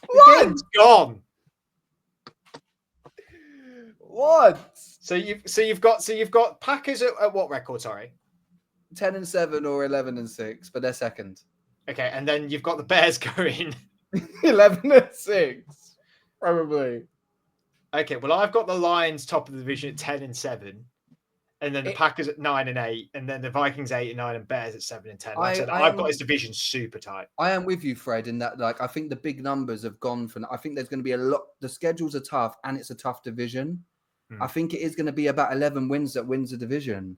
What? The game's gone. What? So you've got Packers at what record? Sorry, 10 and 7 or 11 and 6, but they're second. Okay, and then you've got the Bears going 11 and 6, probably. Okay, well I've got the Lions top of the division at 10 and 7. And then the Packers at 9 and 8, and then the Vikings 8 and 9, and Bears at 7 and 10. I've got this division super tight. I am with you, Fred, in that like I think the big numbers have gone from. I think there's going to be a lot. The schedules are tough, and it's a tough division. I think it is going to be about 11 wins that wins the division.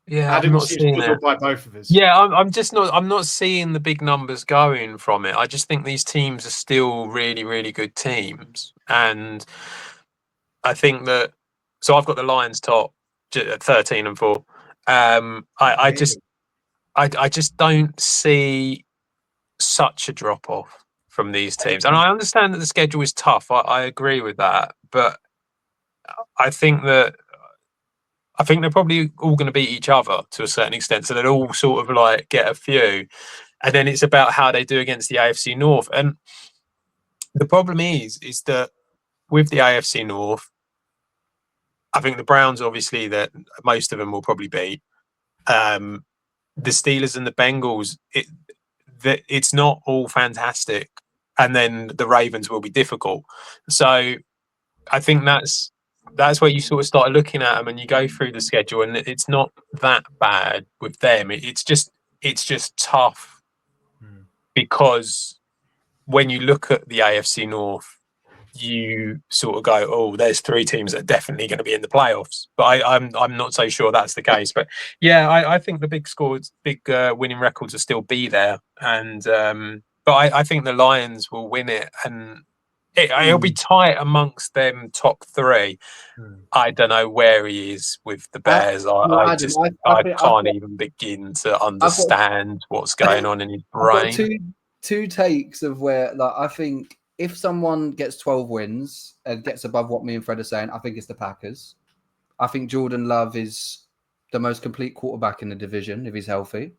Yeah, Adam seems puzzled by both of us. Yeah, I'm not seeing the big numbers going from it. I just think these teams are still really, really good teams, and I think that. So I've got the Lions top at 13 and 4. I just don't see such a drop off from these teams, and I understand that the schedule is tough. I agree with that, but I think they're probably all going to beat each other to a certain extent. So they'll all sort of like get a few, and then it's about how they do against the AFC North. And the problem is that with the AFC North, I think the Browns, obviously, that most of them will probably beat. The Steelers and the Bengals, it's not all fantastic, and then the Ravens will be difficult. So I think that's where you sort of start looking at them, and you go through the schedule, and it's not that bad with them. It's just tough because when you look at the AFC North, you sort of go, oh, there's 3 teams that are definitely going to be in the playoffs. But I'm not so sure that's the case. But yeah, I think the big winning records will still be there. And but I think the Lions will win it, and it'll be tight amongst them top 3. I don't know where he is with the Bears. I can't even begin to understand what's going on in his brain. I've got two takes of where, like, I think if someone gets 12 wins and gets above what me and Fred are saying, I think it's the Packers. I think Jordan Love is the most complete quarterback in the division if he's healthy.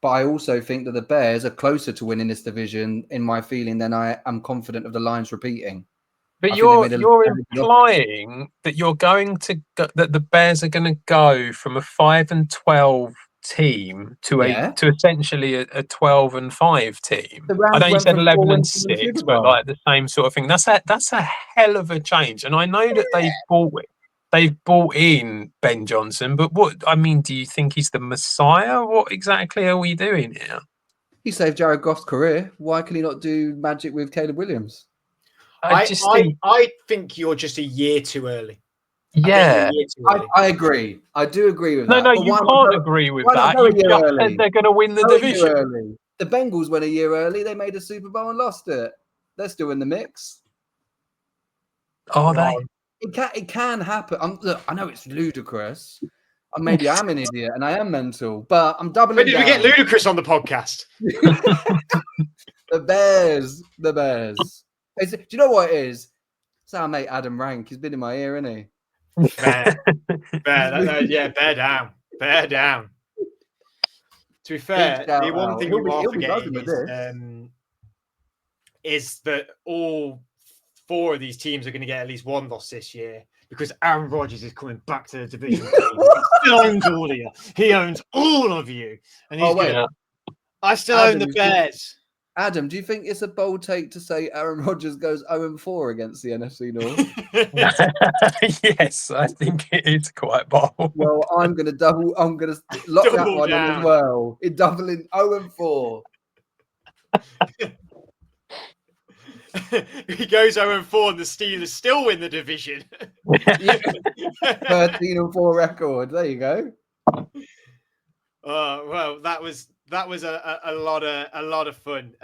But I also think that the Bears are closer to winning this division, in my feeling, than I am confident of the Lions repeating. But you're implying that that the Bears are going to go from a 5 and 12 team to essentially a 12 and 5 team. I know you said 11 and 6, but like the same sort of thing. That's a hell of a change. And I know that they've bought in Ben Johnson, but do you think he's the Messiah? What exactly are we doing here? He saved Jared Goff's career. Why can he not do magic with Caleb Williams? I think you're just a year too early. Yeah, I agree. I do agree with that. No, you can't agree with that. You just said they're going to win the division. The Bengals went a year early. They made a Super Bowl and lost it. They're still in the mix. Are they? It can happen. Look, I know it's ludicrous. Maybe I'm an idiot and I am mental, but I'm doubling down. When did we get ludicrous on the podcast? The Bears. Do you know what it is? It's our mate Adam Rank. He's been in my ear, isn't he? Bear down. Bear down. To be fair, the one thing you are forgetting is that all 4 of these teams are going to get at least 1 loss this year because Aaron Rodgers is coming back to the division. He still owns all of you. He owns all of you. And he's I still own the Bears. Adam, do you think it's a bold take to say Aaron Rodgers goes 0-4 against the NFC North? Yes, I think it is quite bold. Well, I'm going to lock that one in as well. In doubling 0-4. He goes 0-4 and the Steelers still win the division. 13-4 record. There you go. Well, that was a lot of fun.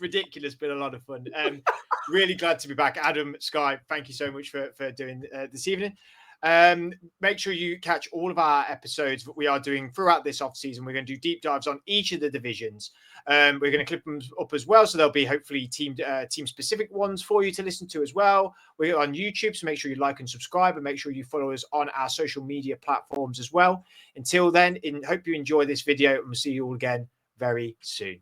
Ridiculous, but a lot of fun. Really glad to be back. Adam, Sky, thank you so much for doing this evening. Make sure you catch all of our episodes that we are doing throughout this off season. We're going to do deep dives on each of the divisions. We're going to clip them up as well, so there'll be hopefully team specific ones for you to listen to as well. We're on YouTube, so make sure you like and subscribe, and make sure you follow us on our social media platforms as well. Until then, hope you enjoy this video, and we'll see you all again very soon.